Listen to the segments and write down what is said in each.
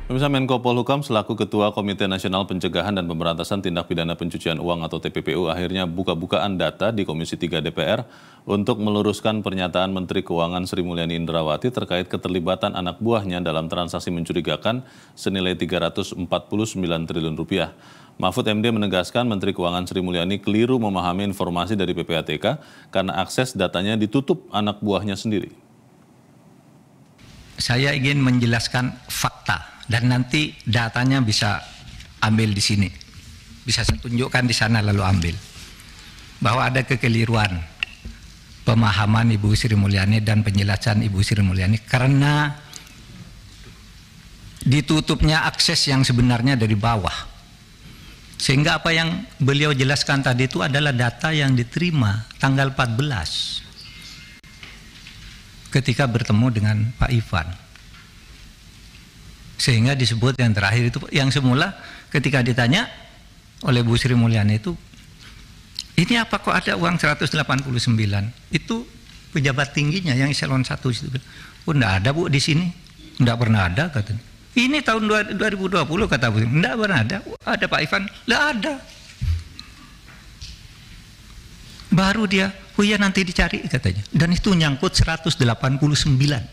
Pemirsa, Menko Polhukam selaku Ketua Komite Nasional Pencegahan dan Pemberantasan Tindak Pidana Pencucian Uang atau TPPU akhirnya buka-bukaan data di Komisi 3 DPR untuk meluruskan pernyataan Menteri Keuangan Sri Mulyani Indrawati terkait keterlibatan anak buahnya dalam transaksi mencurigakan senilai 349 triliun rupiah. Mahfud MD menegaskan Menteri Keuangan Sri Mulyani keliru memahami informasi dari PPATK karena akses datanya ditutup anak buahnya sendiri. Saya ingin menjelaskan fakta. Dan nanti datanya bisa ambil di sini, bisa saya tunjukkan di sana lalu ambil. Bahwa ada kekeliruan pemahaman Ibu Sri Mulyani dan penjelasan Ibu Sri Mulyani karena ditutupnya akses yang sebenarnya dari bawah. Sehingga apa yang beliau jelaskan tadi itu adalah data yang diterima tanggal 14 ketika bertemu dengan Pak Ivan. Sehingga disebut yang terakhir itu, yang semula ketika ditanya oleh Bu Sri Mulyani itu, ini apa kok ada uang 189? Itu pejabat tingginya yang eselon 1 itu. Oh, enggak ada Bu di sini. Enggak pernah ada katanya. Ini tahun 2020 kata Bu. Enggak pernah ada. Ada Pak Ivan? Enggak ada. Baru dia, oh iya nanti dicari katanya. Dan itu nyangkut 189.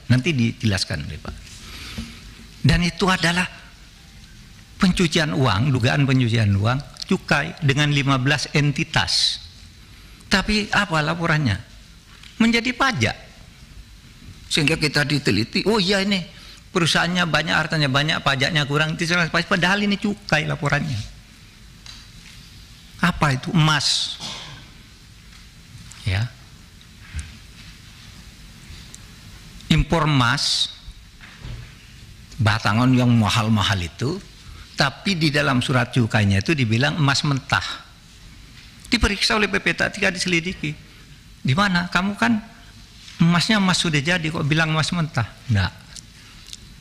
Nanti dijelaskan oleh Pak. Dan itu adalah pencucian uang, dugaan pencucian uang, cukai dengan 15 entitas. Tapi apa laporannya? Menjadi pajak. Sehingga kita diteliti, oh iya ini perusahaannya banyak, hartanya banyak, pajaknya kurang, padahal ini cukai laporannya. Apa itu? Emas. Ya. Impor emas batangan yang mahal-mahal itu, tapi di dalam surat cukainya itu dibilang emas mentah. Diperiksa oleh PPATK, diselidiki. Di mana? Kamu kan emasnya emas sudah jadi, kok bilang emas mentah? Enggak.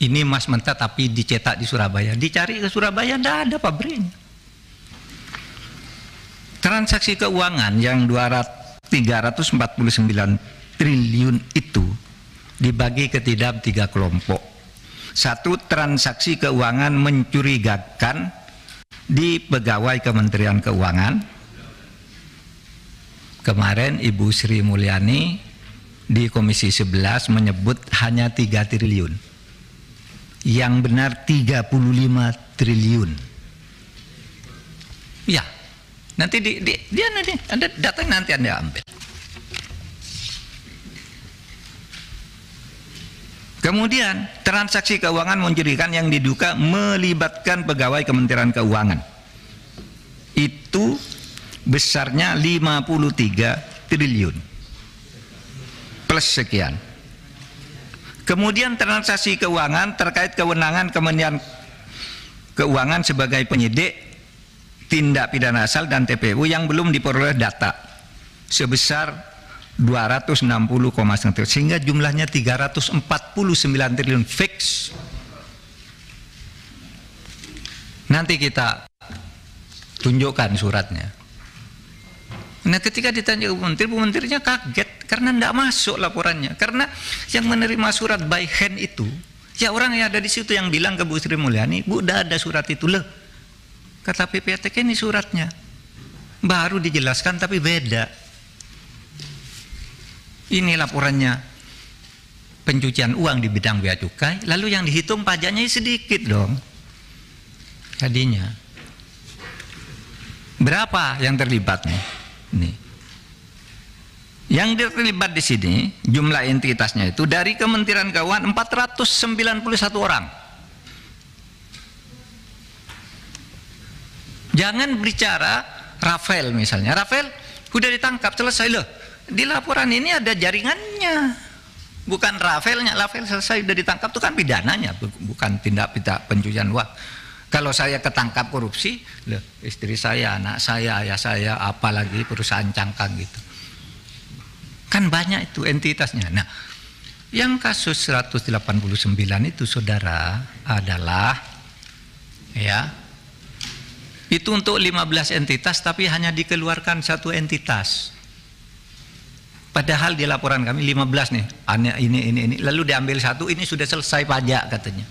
Ini emas mentah tapi dicetak di Surabaya. Dicari ke Surabaya, enggak ada pabriknya. Transaksi keuangan yang 349 triliun itu dibagi ke dalam 3 kelompok. Satu, transaksi keuangan mencurigakan di pegawai Kementerian Keuangan. Kemarin Ibu Sri Mulyani di Komisi 11 menyebut hanya 3 triliun. Yang benar 35 triliun. Ya, nanti dia nanti ada data nanti Anda ambil. Kemudian transaksi keuangan mencurigakan yang diduga melibatkan pegawai Kementerian Keuangan. Itu besarnya 53 triliun. Plus sekian. Kemudian transaksi keuangan terkait kewenangan Kementerian Keuangan sebagai penyidik tindak pidana asal dan TPPU yang belum diperoleh data sebesar 260,1 triliun, sehingga jumlahnya 349 triliun fix. Nanti kita tunjukkan suratnya. Nah, ketika ditanya Bu Menteri, Bu Menterinya kaget karena tidak masuk laporannya. Karena yang menerima surat by hand itu, ya orang yang ada di situ yang bilang ke Bu Sri Mulyani, Bu, udah ada surat itu loh. Kata PPATK ini suratnya. Baru dijelaskan tapi beda. Ini laporannya pencucian uang di bidang bea cukai, lalu yang dihitung pajaknya sedikit dong. Tadinya berapa yang terlibat nih? Nih. Yang terlibat di sini jumlah entitasnya itu dari Kementerian Keuangan 491 orang. Jangan bicara Rafael misalnya. Rafael udah ditangkap, selesai loh. Di laporan ini ada jaringannya, bukan Rafaelnya. Rafael selesai sudah ditangkap itu kan pidananya, bukan tindak pidana pencucian uang. Kalau saya ketangkap korupsi, loh, istri saya, anak saya, ayah saya, apalagi perusahaan cangkang gitu. Kan banyak itu entitasnya. Nah, yang kasus 189 itu saudara adalah ya, itu untuk 15 entitas tapi hanya dikeluarkan 1 entitas. Padahal di laporan kami 15 nih, ini, lalu diambil 1, ini sudah selesai pajak katanya.